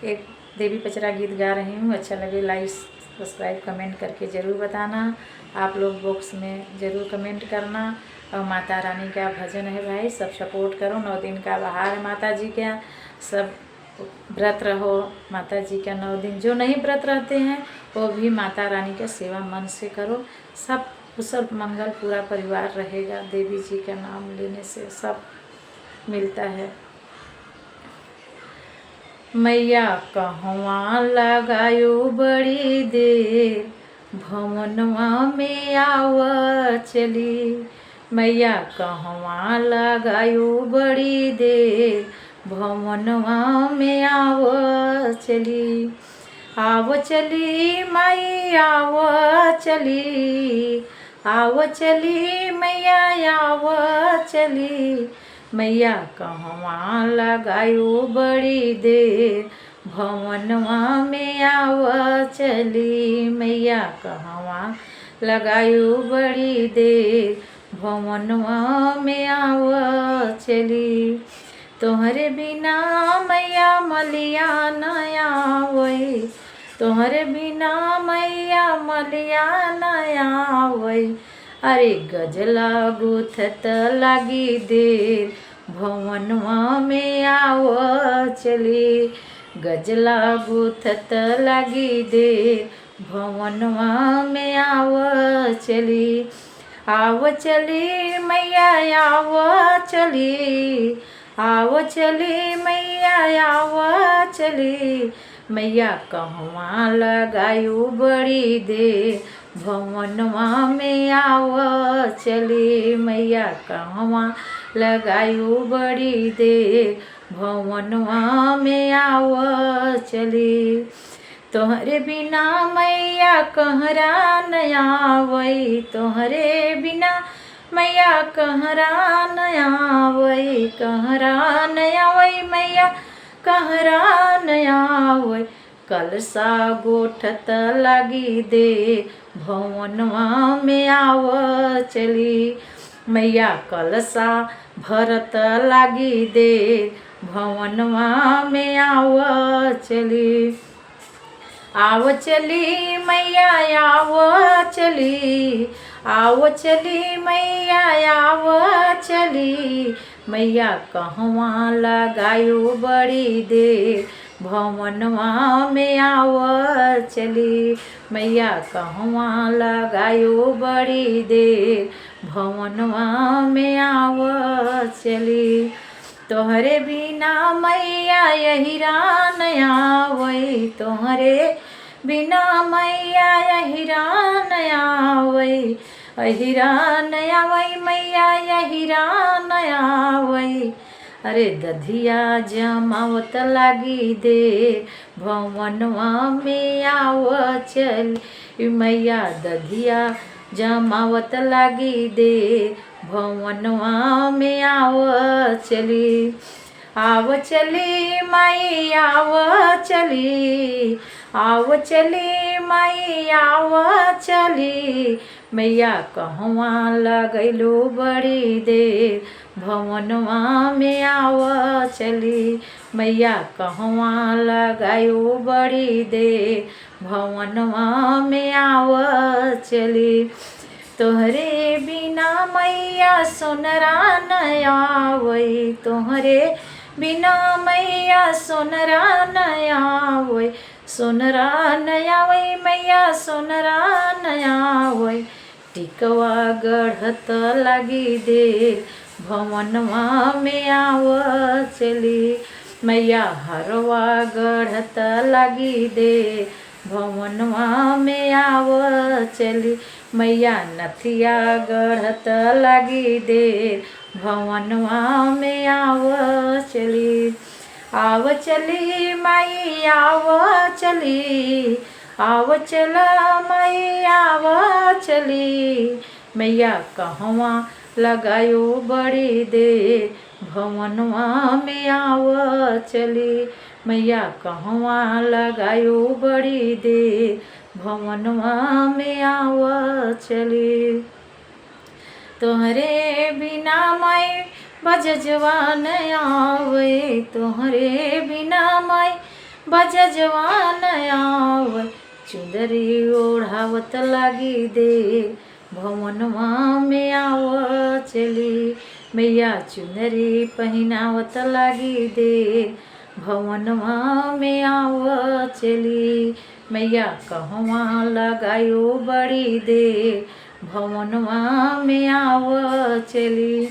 एक देवी पचरा गीत गा रही हूँ। अच्छा लगे लाइक सब्सक्राइब कमेंट करके ज़रूर बताना। आप लोग बॉक्स में ज़रूर कमेंट करना। और माता रानी का भजन है भाई, सब सपोर्ट करो। 9 दिन का बहार है माता जी का, सब व्रत रहो माता जी का 9 दिन। जो नहीं व्रत रहते हैं वो भी माता रानी का सेवा मन से करो। सब कुशल मंगल पूरा परिवार रहेगा। देवी जी का नाम लेने से सब मिलता है। मैया कहवा लगायो बड़ी देर, भवनवा में आव चली। मैया कहवा लगायो बड़ी देर, भवनवा में आव चली। आव चली माई आव चली, आव चली मैया आव चली। मैया कहवा लगायो बड़ी देर, भवनवा में आव चली। मैया कहवा लगायो बड़ी देर, भवनवा में आव चली। तोहरे बिना मैया मलिया नया वही, तोहरे बिना मैया मलिया नया वही। अरे गजला गुथत लागी देर, भवनवा में आव चली। गजला गुथत लागी देर, भवनवा में आव चली। आव चली मैया आव चली, आव चली मैया आव चली। मैया कहवा लगायो बड़ी देर, भवनवा में आव चली। मैया कहवा लगायो बड़ी देर, भवनवा में आव चली। तोहरे बिना मैया कहरा नया वही, तोहरे बिना मैया कहरा नया वही। कहरा नया वही मैया कहरा नया वही। कलसा गोठत लागी दे, भवनवा में आव चली। मैया कलसा भरत लागी दे, भवनवा में आव चली। आव चली मैया आव चली, आव चली मैया आव चली। मैया कहवा लगायो बड़ी देर, भवनवा में आव चली। मैया कहवा लगायो बड़ी देर, भवनवा में आव चली। तोहरे बिना मैया यही रानया वही, तोहरे बिना मैया यही रानया वही। अहिरा नया वही मैया यही रानया वही। अरे दधिया जमावत लागी दे, भवनवा में आव चली। मैया दधिया जमावत लागी दे, भवनवा में आव चली। आव चली माई आव चली, आव चली माई आव चली। मैया कहवा लगैलो बड़ी देर, भवनवा में आव चली। मैया कहवा लगायो बड़ी देर, भवनवा में आव चली। तोहरे बिना मैया सोनरा नया वही, तोहरे बिना मैया सोनरा नया वही। सोनरा नया वही मैया सोनरा नया वही। टिकवा गढ़त लागी दे, भवनवा में आव चली। मैया हरवा गढ़त लागी दे, भवनवा में आव चली। मैया नथिया गढ़त लागी दे, भवनवा में आव चली। आव चली माई आव चली, आव चला माई आव चली। मैया कहवा लगायो बड़ी देर, भवनवा में आव चली। मैया कहवा लगायो बड़ी देर, भवनवा में आव चली। तोहरे बिना मैं बजजवा न आवे, तोहरे बिना मैं बजजवान आव चुंदरी ओढ़ावत लागी दे भवनवा में आव चली मैया चुनरी पहनावत लागी दे भवनवा में आव चली मैया कहवा लगायो बड़ी दे भवनवा में आव चली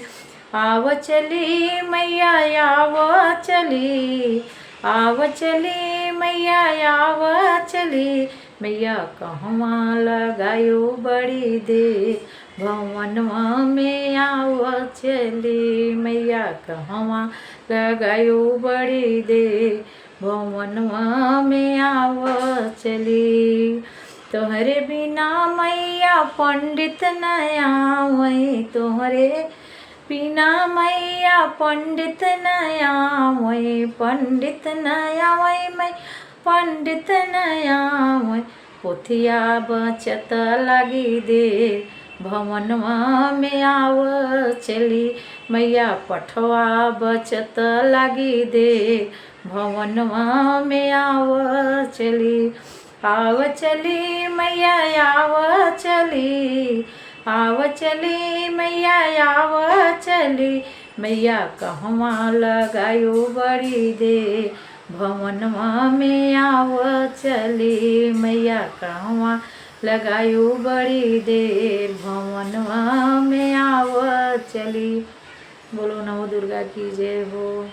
आव चली मैया आव चली आव चली मैया आव चली मैया कहवा लगायो बड़ी दे भवनवा में आव चली मैया कहवा लगायो बड़ी दे भवनवा में आव चली तोहरे बिना मैया पंडित न आवै तोहरे बिना मैया पंडित न आवै पंडित न आवै मैं पंडित न आवै पोथिया बचत लागी दे भवनवा में आव चली मैया पठवा बचत लागी दे भवनवा में आव चली आव चली मैया आव चली आव चली मैया आव चली मैया कहवा लगायो बड़ी दे भवनवा में आव चली मैया कहवा लगायो बड़ी दे भवनवा में आव चली। बोलो नवो दुर्गा की जय हो।